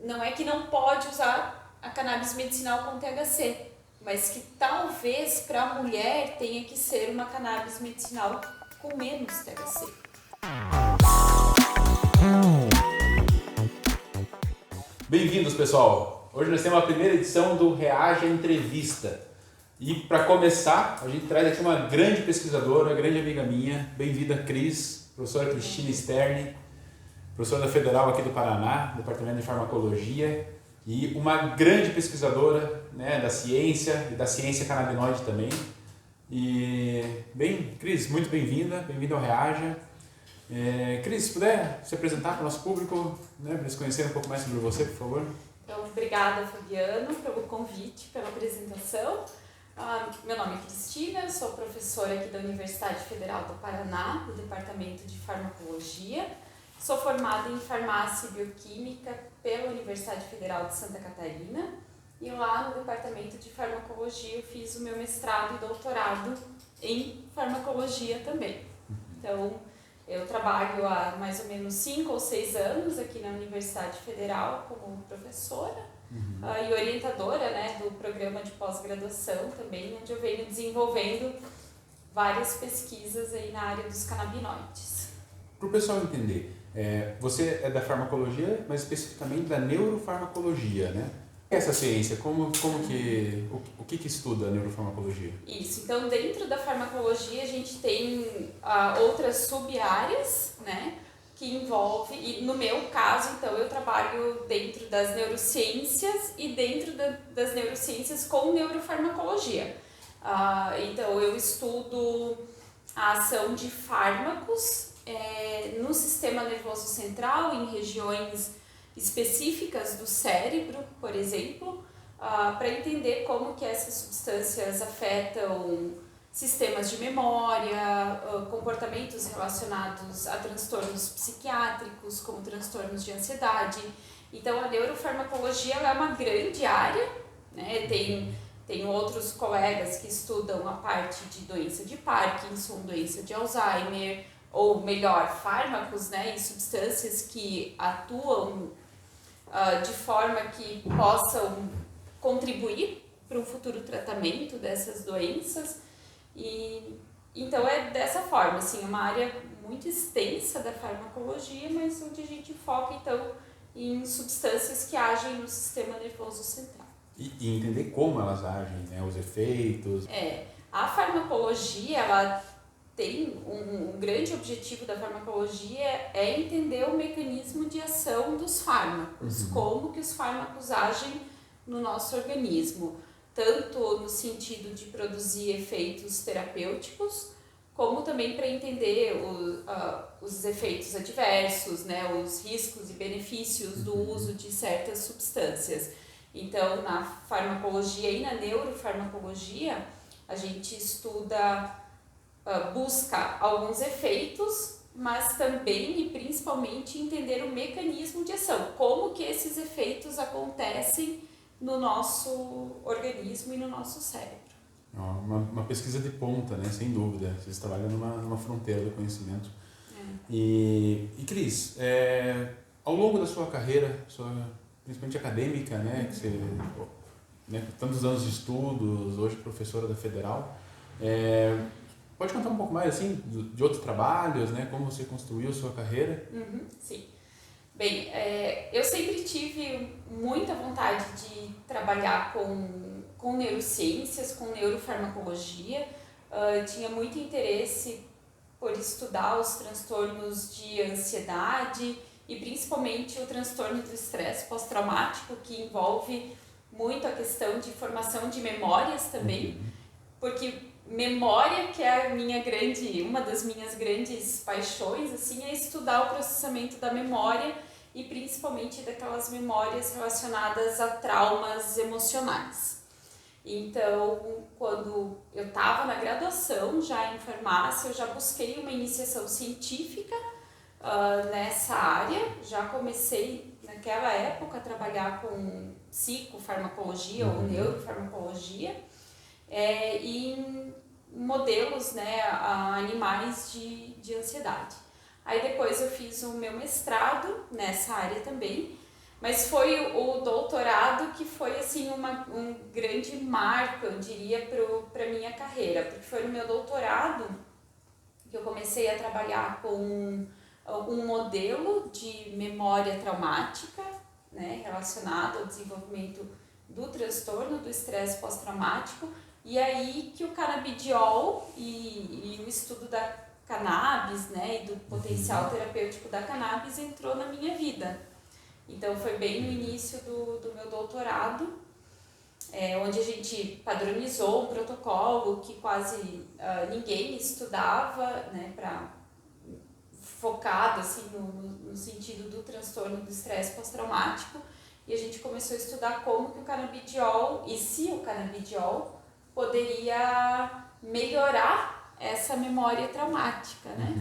não é que não pode usar a cannabis medicinal com THC, mas que talvez para a mulher tenha que ser uma cannabis medicinal com menos THC. Bem-vindos, pessoal! Hoje nós temos a primeira edição do Reage à Entrevista. E para começar, a gente traz aqui uma grande pesquisadora, grande amiga minha, bem-vinda, Cris, professora Cristina Sterne, professora da Federal aqui do Paraná, Departamento de Farmacologia, e uma grande pesquisadora, né, da ciência e da ciência canabinoide também. E, bem, Cris, muito bem-vinda ao Reage. Cris, se puder se apresentar para o nosso público, né, para eles conhecerem um pouco mais sobre você, por favor. Então, obrigada, Fabiano, pelo convite, pela apresentação. Meu nome é Cristina, sou professora aqui da Universidade Federal do Paraná, do Departamento de Farmacologia. Sou formada em Farmácia e Bioquímica pela Universidade Federal de Santa Catarina e lá no Departamento de Farmacologia eu fiz o meu mestrado e doutorado em Farmacologia também. Então, eu trabalho há mais ou menos 5 ou 6 anos aqui na Universidade Federal como professora e orientadora, né, do programa de pós-graduação também, onde eu venho desenvolvendo várias pesquisas aí na área dos canabinoides. Para o pessoal entender, você é da farmacologia, mas especificamente da neurofarmacologia, né? Essa ciência, o que estuda a neurofarmacologia? Isso, então dentro da farmacologia a gente tem outras sub-áreas, né, que envolve, e no meu caso, então, eu trabalho dentro das neurociências e dentro das neurociências com neurofarmacologia. Então eu estudo a ação de fármacos no sistema nervoso central, em regiões específicas do cérebro, por exemplo, para entender como que essas substâncias afetam sistemas de memória, comportamentos relacionados a transtornos psiquiátricos, como transtornos de ansiedade. Então, a neurofarmacologia é uma grande área, né? Tem outros colegas que estudam a parte de doença de Parkinson, doença de Alzheimer, ou melhor, fármacos, né, e substâncias que atuam de forma que possam contribuir para um futuro tratamento dessas doenças. E então é dessa forma, assim, uma área muito extensa da farmacologia, mas onde a gente foca então em substâncias que agem no sistema nervoso central. E entender como elas agem, né, os efeitos. A farmacologia, ela tem um grande objetivo da farmacologia é entender o mecanismo de ação dos fármacos, como que os fármacos agem no nosso organismo, tanto no sentido de produzir efeitos terapêuticos, como também para entender os efeitos adversos, né, os riscos e benefícios do uso de certas substâncias. Então, na farmacologia e na neurofarmacologia, a gente busca alguns efeitos, mas também e principalmente entender o mecanismo de ação, como que esses efeitos acontecem no nosso organismo e no nosso cérebro. Uma pesquisa de ponta, né? Sem dúvida. Vocês trabalham numa fronteira do conhecimento. E Cris, ao longo da sua carreira, principalmente acadêmica, né? Que você, né, tantos anos de estudos, hoje professora da Federal, pode contar um pouco mais assim de outros trabalhos, né? Como você construiu sua carreira? Sim. Bem, eu sempre tive muita vontade de trabalhar com neurociências, com neurofarmacologia. Tinha muito interesse por estudar os transtornos de ansiedade e principalmente o transtorno do estresse pós-traumático, que envolve muito a questão de formação de memórias também, porque memória, que é uma das minhas grandes paixões, assim, é estudar o processamento da memória e principalmente daquelas memórias relacionadas a traumas emocionais. Então, quando eu estava na graduação, já em farmácia, eu já busquei uma iniciação científica nessa área, já comecei naquela época a trabalhar com psicofarmacologia ou neurofarmacologia, e em modelos, né, animais de ansiedade. Aí depois eu fiz o meu mestrado nessa área também, Mas foi o doutorado que foi assim um grande marco, eu diria, para minha carreira, porque foi no meu doutorado que eu comecei a trabalhar com um modelo de memória traumática, né, relacionado ao desenvolvimento do transtorno do estresse pós-traumático, e aí que o canabidiol e o estudo da cannabis, né, e do potencial terapêutico da cannabis entrou na minha vida. Então foi bem no início do meu doutorado, onde a gente padronizou um protocolo que quase ninguém estudava, né, focado assim, no sentido do transtorno do estresse pós-traumático, e a gente começou a estudar como que o canabidiol, e se o canabidiol poderia melhorar essa memória traumática, né?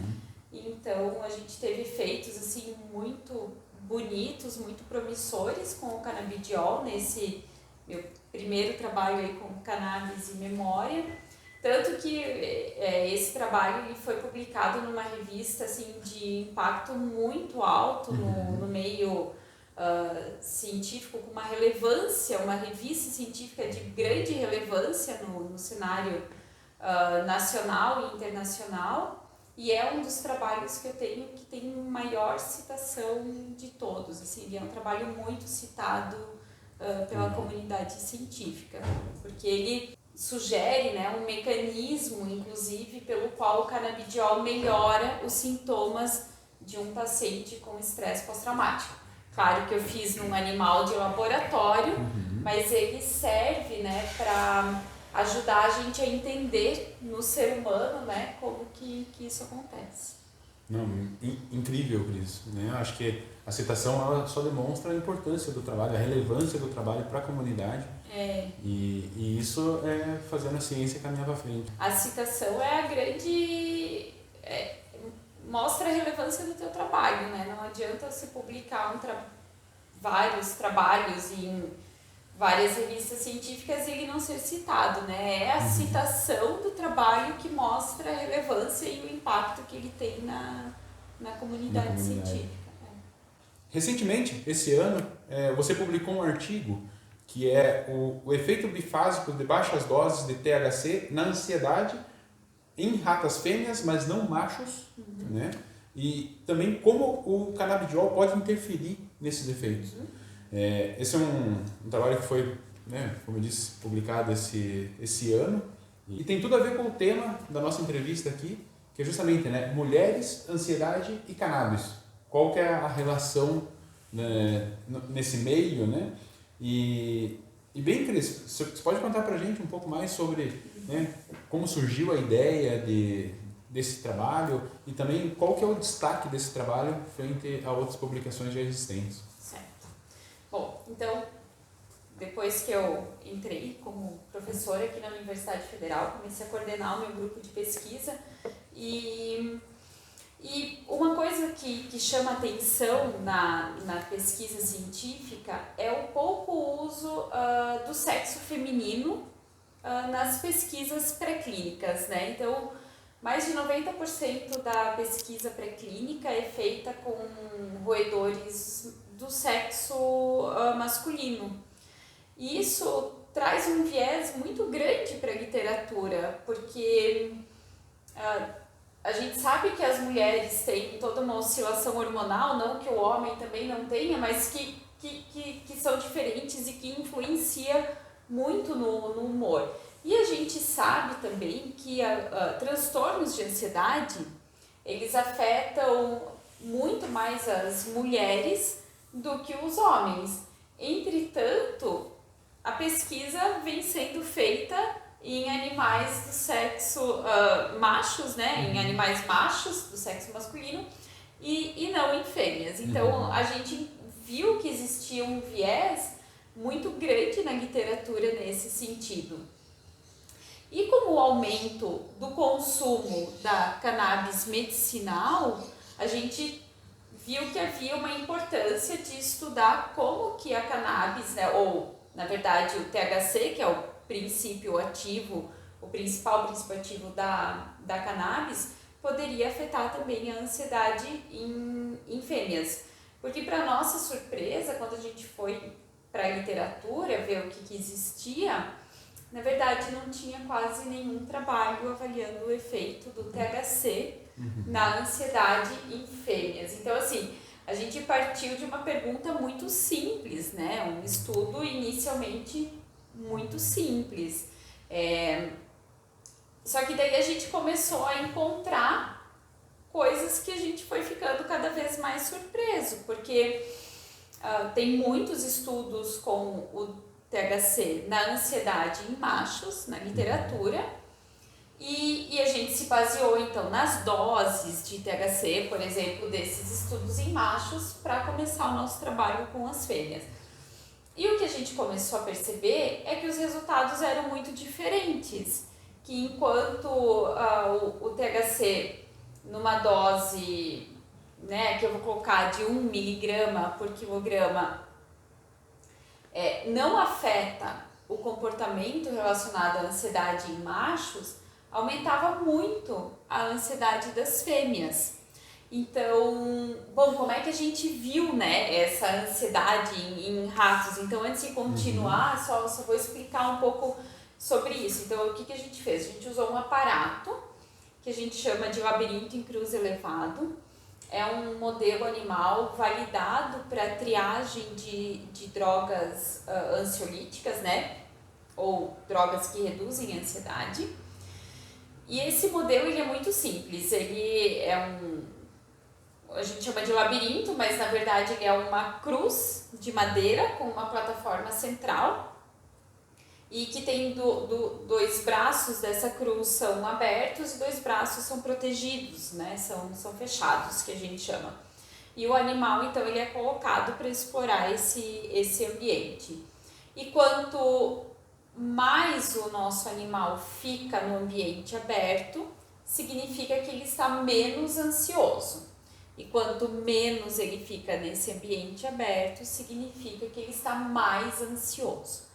Então a gente teve efeitos assim muito bonitos, muito promissores com o canabidiol nesse meu primeiro trabalho aí com cannabis e memória, tanto que esse trabalho ele foi publicado numa revista assim de impacto muito alto no meio científico, com uma relevância, uma revista científica de grande relevância no cenário nacional e internacional. E é um dos trabalhos que eu tenho que tem maior citação de todos. Assim, ele é um trabalho muito citado pela comunidade científica, porque ele sugere, né, um mecanismo, inclusive, pelo qual o canabidiol melhora os sintomas de um paciente com estresse pós-traumático. Claro que eu fiz num animal de laboratório, mas ele serve, né, para ajudar a gente a entender no ser humano, né, como que isso acontece. Não, incrível, Cris. Né? Acho que a citação ela só demonstra a importância do trabalho, a relevância do trabalho para a comunidade. E isso é fazendo a ciência caminhar para frente. A citação é a grande... mostra a relevância do teu trabalho, né? Não adianta você publicar vários trabalhos em várias revistas científicas e ele não ser citado, né? É a citação do trabalho que mostra a relevância e o impacto que ele tem na comunidade científica. Recentemente, esse ano, você publicou um artigo que é o efeito bifásico de baixas doses de THC na ansiedade em ratas fêmeas, mas não machos, né? E também como o canabidiol pode interferir nesses efeitos. Esse é um trabalho que foi, né, como eu disse, publicado esse ano e tem tudo a ver com o tema da nossa entrevista aqui, que é justamente, né, mulheres, ansiedade e cannabis. Qual que é a relação, né, nesse meio, né? E bem, Cris, você pode contar pra gente um pouco mais sobre, né, como surgiu a ideia desse trabalho e também qual que é o destaque desse trabalho frente a outras publicações já existentes? Certo. Bom, então, depois que eu entrei como professora aqui na Universidade Federal, comecei a coordenar o meu grupo de pesquisa e uma coisa que chama atenção na pesquisa científica é o pouco uso do sexo feminino nas pesquisas pré-clínicas, né? Então, mais de 90% da pesquisa pré-clínica é feita com roedores do sexo masculino. E isso traz um viés muito grande para a literatura, porque a gente sabe que as mulheres têm toda uma oscilação hormonal, não que o homem também não tenha, mas que são diferentes e que influencia muito no humor. E a gente sabe também que transtornos de ansiedade, eles afetam muito mais as mulheres do que os homens. Entretanto, a pesquisa vem sendo feita em animais do sexo machos, né? Em animais machos do sexo masculino e não em fêmeas. Então, a gente viu que existia um viés muito grande na literatura nesse sentido. E com o aumento do consumo da cannabis medicinal, a gente viu que havia uma importância de estudar como que a cannabis, né, ou na verdade o THC, que é o princípio ativo, o principal princípio ativo da cannabis, poderia afetar também a ansiedade em fêmeas. Porque, para nossa surpresa, quando a gente foi para a literatura ver o que existia, na verdade não tinha quase nenhum trabalho avaliando o efeito do THC na ansiedade em fêmeas. Então, assim, a gente partiu de uma pergunta muito simples, né? Um estudo inicialmente muito simples. Só que daí a gente começou a encontrar coisas que a gente foi ficando cada vez mais surpreso, porque tem muitos estudos com o THC na ansiedade em machos, na literatura, e a gente se baseou então nas doses de THC, por exemplo, desses estudos em machos, para começar o nosso trabalho com as fêmeas. E o que a gente começou a perceber é que os resultados eram muito diferentes, que enquanto o THC numa dose, né, que eu vou colocar de 1 miligrama por quilograma, não afeta o comportamento relacionado à ansiedade em machos, aumentava muito a ansiedade das fêmeas. Então, bom, como é que a gente viu, né, essa ansiedade em ratos? Então, antes de continuar, só vou explicar um pouco sobre isso. Então, o que a gente fez? A gente usou um aparato que a gente chama de labirinto em cruz elevado. É um modelo animal validado para triagem de drogas ansiolíticas, né? Ou drogas que reduzem a ansiedade. E esse modelo ele é muito simples. Ele é a gente chama de labirinto, mas na verdade ele é uma cruz de madeira com uma plataforma central e que tem dois braços dessa cruz são abertos e 2 braços são protegidos, né? São fechados, que a gente chama. E o animal, então, ele é colocado para explorar esse ambiente. E quanto mais o nosso animal fica no ambiente aberto, significa que ele está menos ansioso. E quanto menos ele fica nesse ambiente aberto, significa que ele está mais ansioso.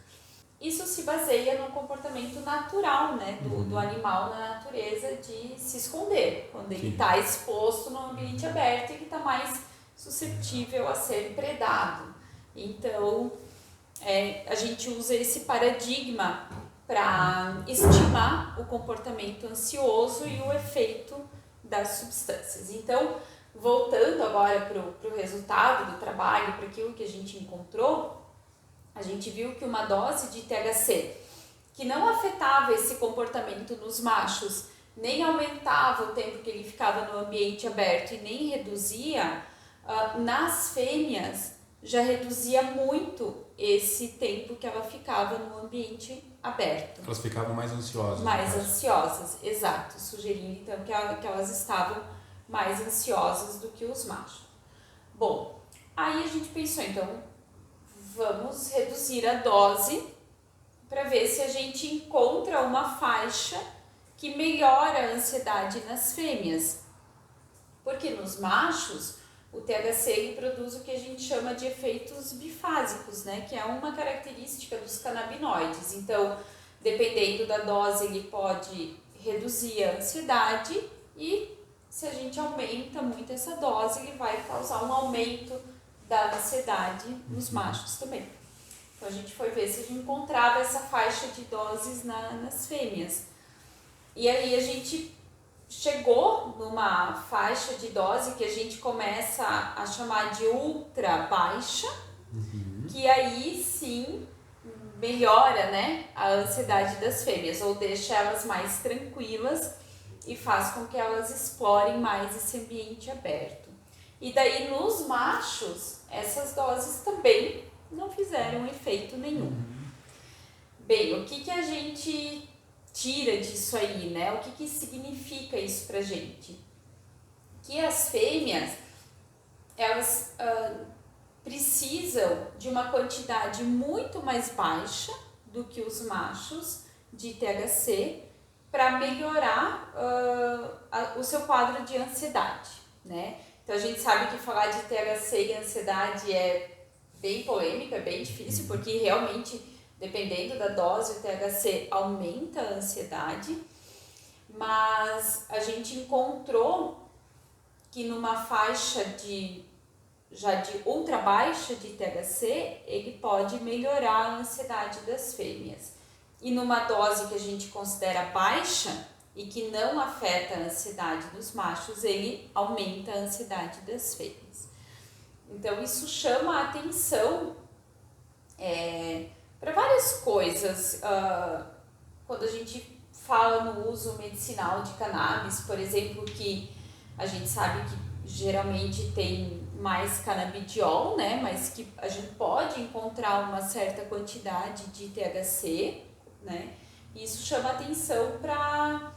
Isso se baseia no comportamento natural, né, do animal na natureza de se esconder. Quando ele está exposto no ambiente aberto, ele está mais suscetível a ser predado. Então, a gente usa esse paradigma para estimar o comportamento ansioso e o efeito das substâncias. Então, voltando agora para o resultado do trabalho, para aquilo que a gente encontrou, a gente viu que uma dose de THC que não afetava esse comportamento nos machos, nem aumentava o tempo que ele ficava no ambiente aberto e nem reduzia, nas fêmeas já reduzia muito esse tempo que ela ficava no ambiente aberto. Elas ficavam mais ansiosas. Mais ansiosas, exato. Sugerindo então que elas estavam mais ansiosas do que os machos. Bom, aí a gente pensou, então, vamos reduzir a dose para ver se a gente encontra uma faixa que melhora a ansiedade nas fêmeas. Porque nos machos, o THC ele produz o que a gente chama de efeitos bifásicos, né? Que é uma característica dos canabinoides. Então, dependendo da dose, ele pode reduzir a ansiedade e se a gente aumenta muito essa dose, ele vai causar um aumento da ansiedade nos machos também. Então a gente foi ver se a gente encontrava essa faixa de doses nas fêmeas. E aí a gente chegou numa faixa de dose que a gente começa a chamar de ultra baixa, que aí sim melhora, né, a ansiedade das fêmeas, ou deixa elas mais tranquilas e faz com que elas explorem mais esse ambiente aberto. E daí nos machos, essas doses também não fizeram efeito nenhum. Bem, o que a gente tira disso aí, né? O que significa isso pra gente? Que as fêmeas, elas precisam de uma quantidade muito mais baixa do que os machos de THC para melhorar o seu quadro de ansiedade, né? Então a gente sabe que falar de THC e ansiedade é bem polêmico, é bem difícil, porque realmente, dependendo da dose, o THC aumenta a ansiedade, mas a gente encontrou que numa faixa de já de ultra baixa de THC, ele pode melhorar a ansiedade das fêmeas. E numa dose que a gente considera baixa e que não afeta a ansiedade dos machos, ele aumenta a ansiedade das fêmeas. Então isso chama a atenção para várias coisas. Quando a gente fala no uso medicinal de cannabis, por exemplo, que a gente sabe que geralmente tem mais canabidiol, né? Mas que a gente pode encontrar uma certa quantidade de THC, né? Isso chama atenção para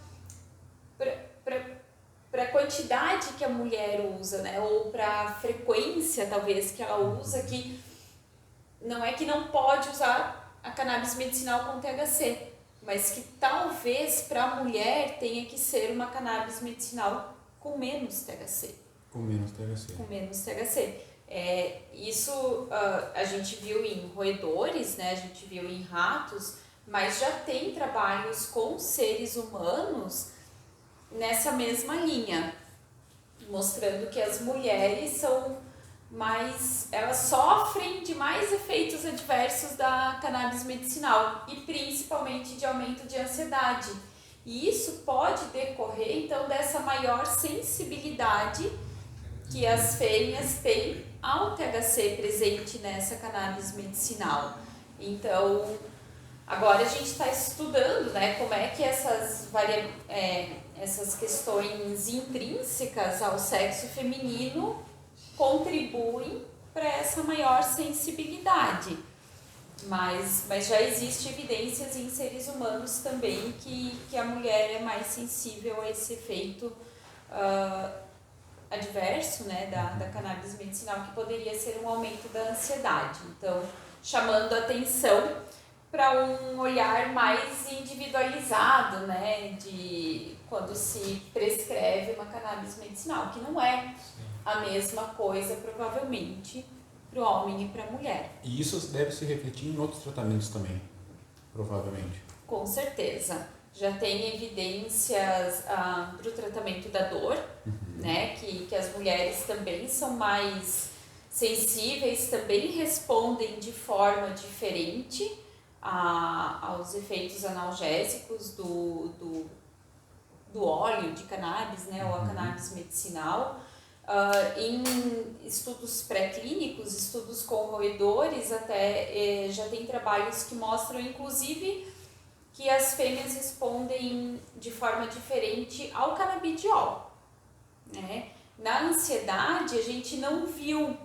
a quantidade que a mulher usa, né? Ou para a frequência, talvez, que ela usa, que não é que não pode usar a cannabis medicinal com THC, mas que talvez para a mulher tenha que ser uma cannabis medicinal com menos THC. Com menos THC. Com menos THC. Isso a gente viu em roedores, né? A gente viu em ratos, mas já tem trabalhos com seres humanos nessa mesma linha, mostrando que as mulheres são elas sofrem de mais efeitos adversos da cannabis medicinal e principalmente de aumento de ansiedade. E isso pode decorrer então dessa maior sensibilidade que as fêmeas têm ao THC presente nessa cannabis medicinal. Então, agora a gente está estudando, né, como é que essas questões intrínsecas ao sexo feminino contribuem para essa maior sensibilidade. Mas já existe evidências em seres humanos também que a mulher é mais sensível a esse efeito adverso, né, da cannabis medicinal, que poderia ser um aumento da ansiedade. Então, chamando a atenção para um olhar mais individualizado, né, de quando se prescreve uma cannabis medicinal, que não é a mesma coisa, provavelmente, para o homem e para a mulher. E isso deve se refletir em outros tratamentos também, provavelmente. Com certeza. Já tem evidências para o tratamento da dor, né? Que as mulheres também são mais sensíveis, também respondem de forma diferente aos efeitos analgésicos do óleo de cannabis, né? Ou a cannabis medicinal. Em estudos pré-clínicos, estudos com roedores, até já tem trabalhos que mostram, inclusive, que as fêmeas respondem de forma diferente ao canabidiol, né? Na ansiedade, a gente não viu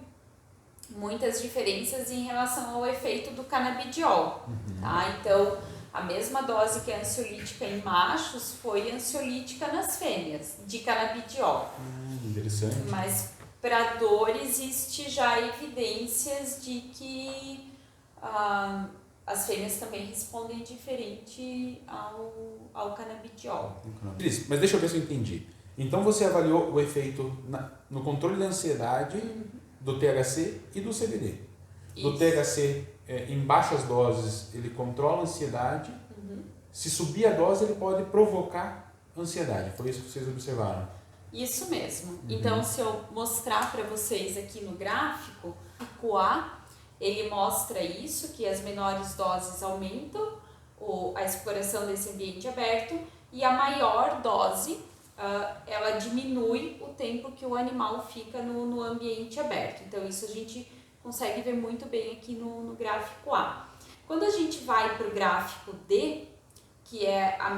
muitas diferenças em relação ao efeito do canabidiol, tá? Então, a mesma dose que é ansiolítica em machos foi ansiolítica nas fêmeas, de canabidiol. Interessante. Mas para dor existe já evidências de que as fêmeas também respondem diferente ao canabidiol. Cris, mas deixa eu ver se eu entendi. Então você avaliou o efeito no controle da ansiedade do THC e do CBD. Do Isso. THC, em baixas doses, ele controla a ansiedade. Se subir a dose, ele pode provocar ansiedade. Foi isso que vocês observaram? Isso mesmo. Então, se eu mostrar para vocês aqui no gráfico, o A, ele mostra isso, que as menores doses aumentam a exploração desse ambiente aberto, e a maior dose, ela diminui o tempo que o animal fica no ambiente aberto. Então, isso a gente consegue ver muito bem aqui no gráfico A. Quando a gente vai para o gráfico D, que é o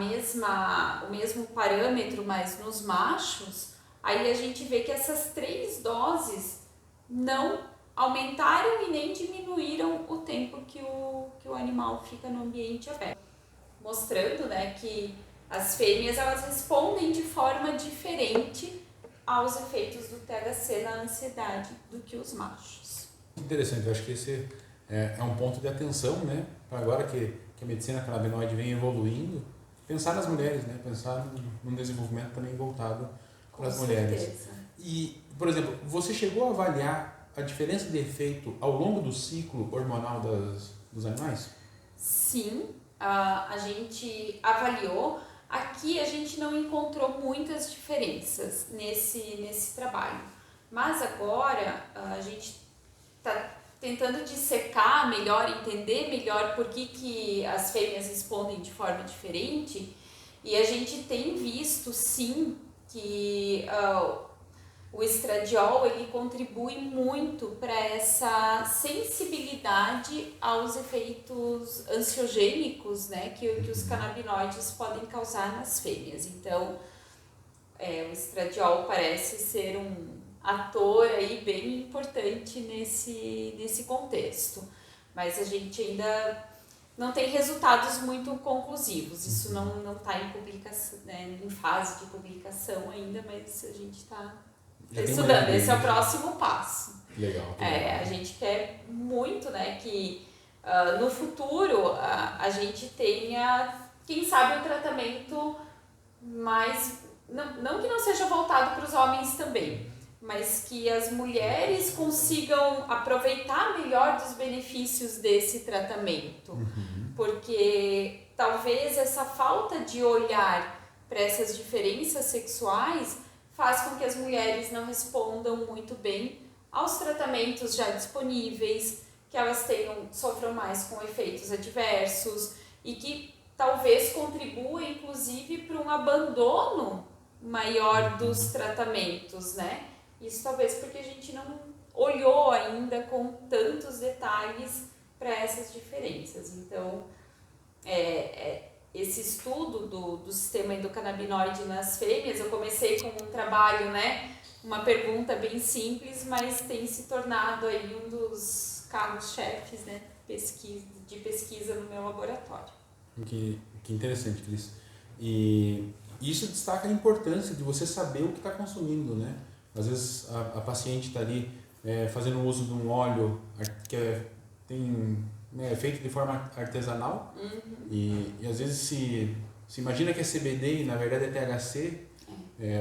mesmo parâmetro, mas nos machos, aí a gente vê que essas 3 doses não aumentaram e nem diminuíram o tempo que o animal fica no ambiente aberto. Mostrando, né, que as fêmeas elas respondem de forma diferente aos efeitos do THC na ansiedade do que os machos. Interessante, eu acho que esse é um ponto de atenção, né? Agora que a medicina canabinoide vem evoluindo, pensar nas mulheres, né? Pensar num desenvolvimento também voltado para as mulheres. Certeza. E, por exemplo, você chegou a avaliar a diferença de efeito ao longo do ciclo hormonal dos animais? Sim, a gente avaliou. Aqui a gente não encontrou muitas diferenças nesse trabalho, Mas agora a gente está tentando dissecar melhor, entender melhor por que as fêmeas respondem de forma diferente, e a gente tem visto sim que o estradiol ele contribui muito para essa sensibilidade aos efeitos ansiogênicos, né, que os canabinoides podem causar nas fêmeas. Então, o estradiol parece ser um ator aí bem importante nesse contexto, mas a gente ainda não tem resultados muito conclusivos. Isso não está em publicação, né, em fase de publicação ainda, mas a gente está estudando. Esse é o próximo passo. Legal. A gente quer muito, né, que no futuro a gente tenha, quem sabe, um tratamento mais, não que não seja voltado para os homens também, mas que as mulheres consigam aproveitar melhor dos benefícios desse tratamento. Porque talvez essa falta de olhar para essas diferenças sexuais faz com que as mulheres não respondam muito bem aos tratamentos já disponíveis, que elas sofram mais com efeitos adversos e que talvez contribua inclusive para um abandono maior dos tratamentos, né? Isso talvez porque a gente não olhou ainda com tantos detalhes para essas diferenças. Então, esse estudo do sistema endocannabinoide nas fêmeas, eu comecei com um trabalho, né, uma pergunta bem simples, mas tem se tornado aí um dos carros-chefes, né, de pesquisa no meu laboratório. Que interessante, Cris. E isso destaca a importância de você saber o que está consumindo, né? Às vezes a paciente está ali fazendo uso de um óleo que é feito de forma artesanal e às vezes se imagina que é CBD e na verdade é THC,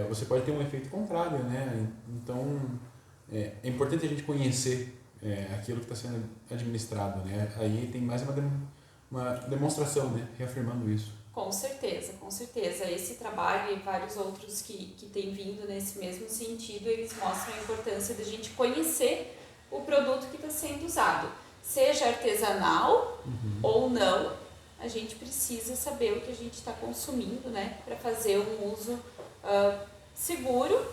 você pode ter um efeito contrário, né? Então é importante a gente conhecer aquilo que está sendo administrado, né? Aí tem mais uma demonstração, né? Reafirmando isso. Com certeza, com certeza. Esse trabalho e vários outros que têm vindo nesse mesmo sentido, eles mostram a importância da gente conhecer o produto que está sendo usado. Seja artesanal ou não, a gente precisa saber o que a gente está consumindo, né? Para fazer um uso seguro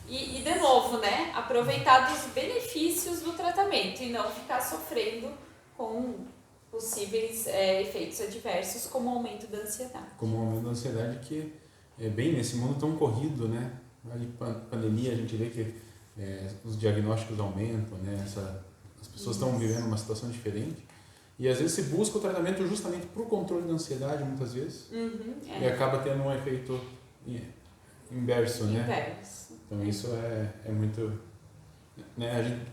e, de novo, né? Aproveitar dos benefícios do tratamento e não ficar sofrendo com possíveis efeitos adversos, como o aumento da ansiedade. Como o aumento da ansiedade, que é bem nesse mundo tão corrido, né? Ali, pandemia, a gente vê que os diagnósticos aumentam, né? As pessoas estão vivendo uma situação diferente. E às vezes se busca o tratamento justamente para o controle da ansiedade, muitas vezes. E acaba tendo um efeito inverso, né? Então isso é muito... Né?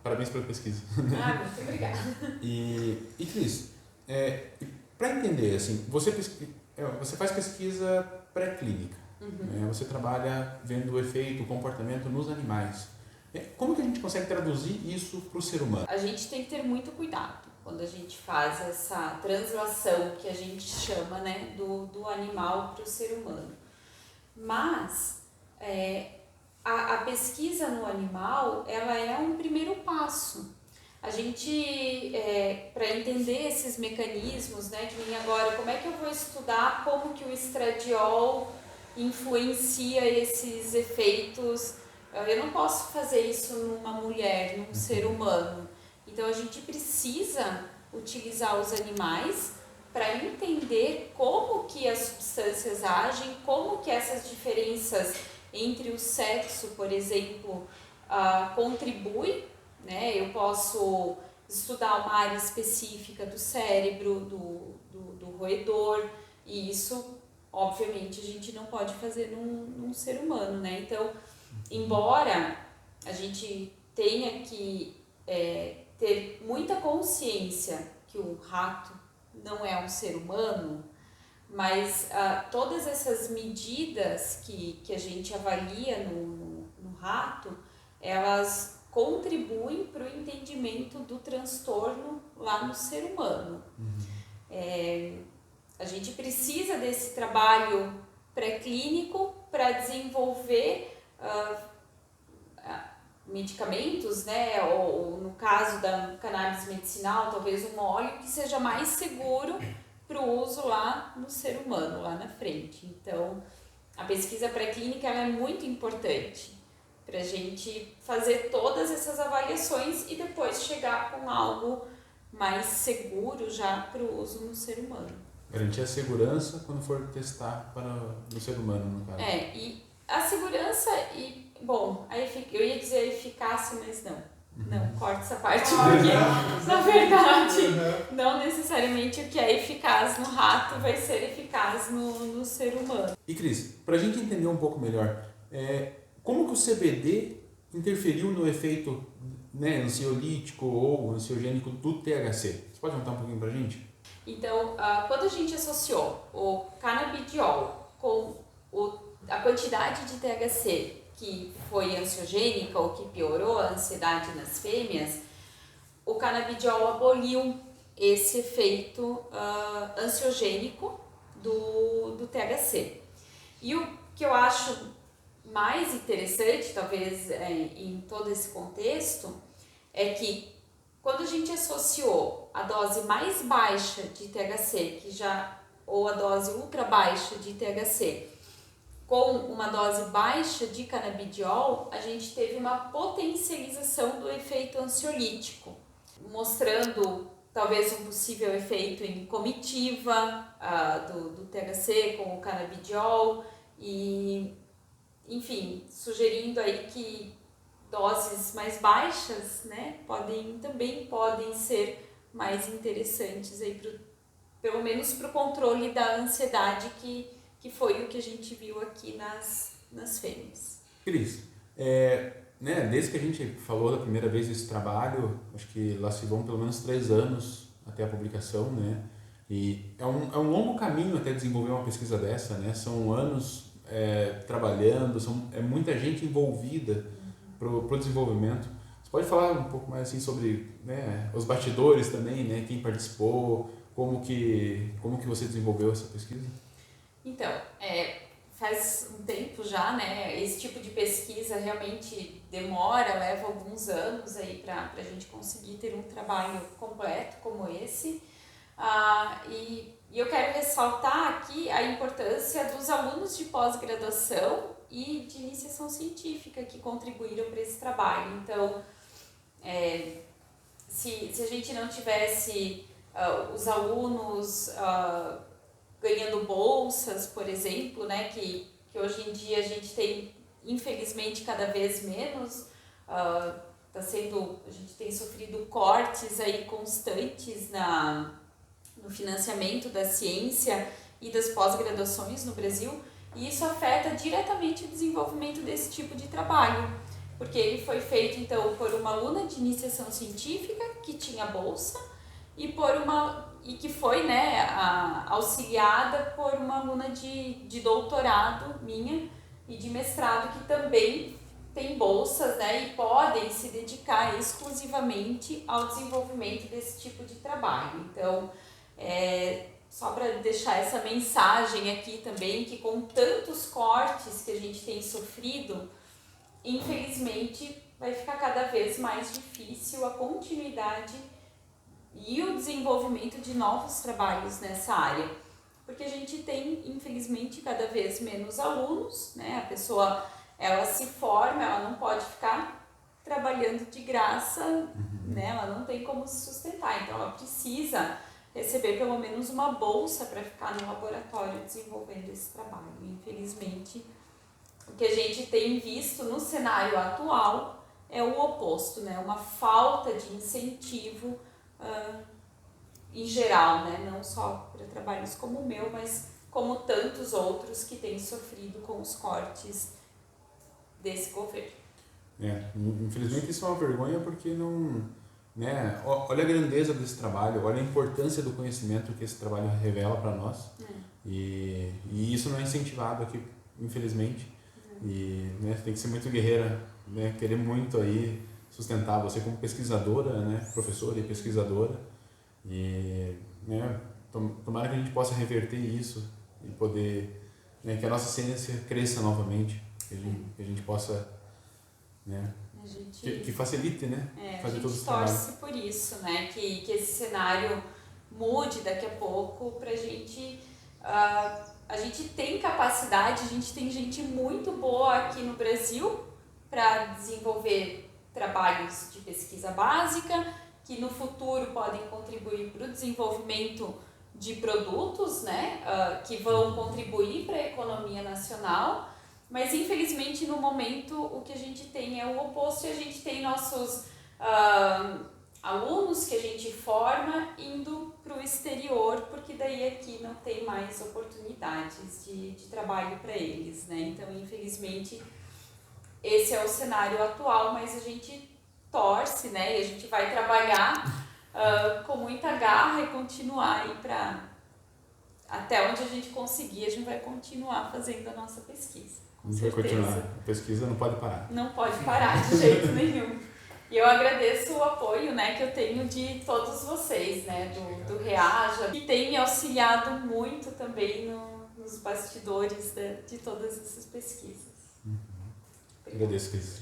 Parabéns pela pesquisa. Muito obrigada. E Cris, para entender, assim, você faz pesquisa pré-clínica, né? Você trabalha vendo o efeito, o comportamento nos animais. Como que a gente consegue traduzir isso para o ser humano? A gente tem que ter muito cuidado quando a gente faz essa translação que a gente chama, né, do animal para o ser humano. Mas a pesquisa no animal, ela é um primeiro passo. A gente, para entender esses mecanismos, né, que nem agora, como é que eu vou estudar como que o estradiol influencia esses efeitos? Eu não posso fazer isso numa mulher, num ser humano. Então a gente precisa utilizar os animais para entender como que as substâncias agem, como que essas diferenças entre o sexo, por exemplo, contribuem, né? Eu posso estudar uma área específica do cérebro, do roedor, e isso, obviamente, a gente não pode fazer num ser humano, né? Então, embora a gente tenha que ter muita consciência que o rato não é um ser humano, mas todas essas medidas que a gente avalia no rato, elas contribuem para o entendimento do transtorno lá no ser humano. A gente precisa desse trabalho pré-clínico para desenvolver medicamentos, né, ou no caso da cannabis medicinal, talvez um óleo que seja mais seguro para o uso lá no ser humano, lá na frente. Então, a pesquisa pré-clínica ela é muito importante para a gente fazer todas essas avaliações e depois chegar com algo mais seguro já para o uso no ser humano. Garantir a segurança quando for testar no ser humano, no caso. E a segurança e, bom, eu ia dizer a eficácia, mas não. Não, corta essa parte porque, na verdade, não necessariamente o que é eficaz no rato vai ser eficaz no ser humano. E Cris, para a gente entender um pouco melhor, como que o CBD interferiu no efeito, né, ansiolítico ou ansiogênico do THC? Você pode contar um pouquinho para a gente? Então, quando a gente associou o canabidiol com a quantidade de THC que foi ansiogênica ou que piorou a ansiedade nas fêmeas, o canabidiol aboliu esse efeito ansiogênico do THC. E o que eu acho mais interessante, talvez, em todo esse contexto, é que quando a gente associou a dose mais baixa de THC, ou a dose ultra baixa de THC, com uma dose baixa de canabidiol, a gente teve uma potencialização do efeito ansiolítico, mostrando talvez um possível efeito em comitiva do THC com o canabidiol e, enfim, sugerindo aí que doses mais baixas, né, também podem ser mais interessantes aí pelo menos para o controle da ansiedade que foi o que a gente viu aqui nas fêmeas. Cris, né, desde que a gente falou da primeira vez desse trabalho, acho que lá se vão pelo menos 3 anos até a publicação, né? E é um longo caminho até desenvolver uma pesquisa dessa, né? São anos trabalhando, é muita gente envolvida pro desenvolvimento. Você pode falar um pouco mais assim sobre, né, os bastidores também, né? Quem participou, como que você desenvolveu essa pesquisa? Então, faz um tempo já, né? Esse tipo de pesquisa realmente demora, leva alguns anos aí para a gente conseguir ter um trabalho completo como esse. E eu quero ressaltar aqui a importância dos alunos de pós-graduação e de iniciação científica que contribuíram para esse trabalho. Então, se a gente não tivesse os alunos ganhando bolsas, por exemplo, né, que hoje em dia a gente tem, infelizmente, cada vez menos, a gente tem sofrido cortes aí constantes no financiamento da ciência e das pós-graduações no Brasil, e isso afeta diretamente o desenvolvimento desse tipo de trabalho, porque ele foi feito, então, por uma aluna de iniciação científica que tinha bolsa e que foi, né, auxiliada por uma aluna de doutorado minha e de mestrado que também tem bolsas, né, e podem se dedicar exclusivamente ao desenvolvimento desse tipo de trabalho. Então, só para deixar essa mensagem aqui também, que com tantos cortes que a gente tem sofrido, infelizmente vai ficar cada vez mais difícil a continuidade e o desenvolvimento de novos trabalhos nessa área, porque a gente tem, infelizmente, cada vez menos alunos, né? A pessoa, ela se forma, ela não pode ficar trabalhando de graça, né? Ela não tem como se sustentar, então ela precisa receber pelo menos uma bolsa para ficar no laboratório desenvolvendo esse trabalho. Infelizmente, o que a gente tem visto no cenário atual é o oposto, né? Uma falta de incentivo em geral, né? Não só para trabalhos como o meu, mas como tantos outros que têm sofrido com os cortes desse governo. Infelizmente isso é uma vergonha porque não, né? Olha a grandeza desse trabalho, olha a importância do conhecimento que esse trabalho revela para nós. E isso não é incentivado aqui, infelizmente. E, né, tem que ser muito guerreira, né? Querer muito aí sustentar você como pesquisadora, né? Professora e pesquisadora. E, né, tomara que a gente possa reverter isso e poder, né, que a nossa ciência cresça novamente, que a gente possa, né, A gente, que facilite, né? Fazer a gente torce por isso, né? Que esse cenário mude daqui a pouco pra gente... a gente tem capacidade, a gente tem gente muito boa aqui no Brasil para desenvolver trabalhos de pesquisa básica, que no futuro podem contribuir para o desenvolvimento de produtos, né, que vão contribuir para a economia nacional, mas infelizmente no momento o que a gente tem é o oposto, e a gente tem nossos alunos que a gente forma indo para o exterior, porque daí aqui não tem mais oportunidades de trabalho para eles, né? Então, infelizmente, esse é o cenário atual, mas a gente torce, né? E a gente vai trabalhar com muita garra e continuar aí até onde a gente conseguir, a gente vai continuar fazendo a nossa pesquisa. Com certeza. Vai continuar. A pesquisa não pode parar. Não pode parar de jeito nenhum. E eu agradeço o apoio, né, que eu tenho de todos vocês, né, do Reaja, que tem me auxiliado muito também nos bastidores de todas essas pesquisas. Agradeço, Cris.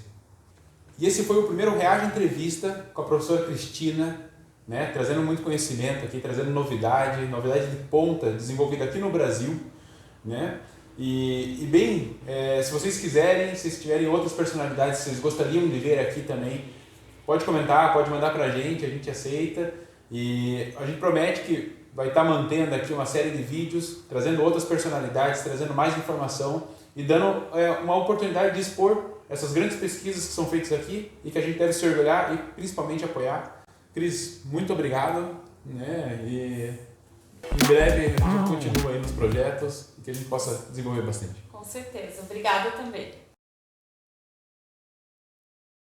E esse foi o primeiro Reaja Entrevista com a professora Cristina, né, trazendo muito conhecimento aqui, trazendo novidade de ponta, desenvolvida aqui no Brasil, né? E bem, se vocês quiserem, se tiverem outras personalidades que vocês gostariam de ver aqui também, pode comentar, pode mandar pra gente, a gente aceita. E a gente promete que vai estar mantendo aqui uma série de vídeos, trazendo outras personalidades, trazendo mais informação e dando uma oportunidade de expor essas grandes pesquisas que são feitas aqui e que a gente deve se orgulhar e principalmente apoiar. Cris, muito obrigado, né? E em breve a gente continua aí nos projetos e que a gente possa desenvolver bastante. Com certeza. Obrigada também.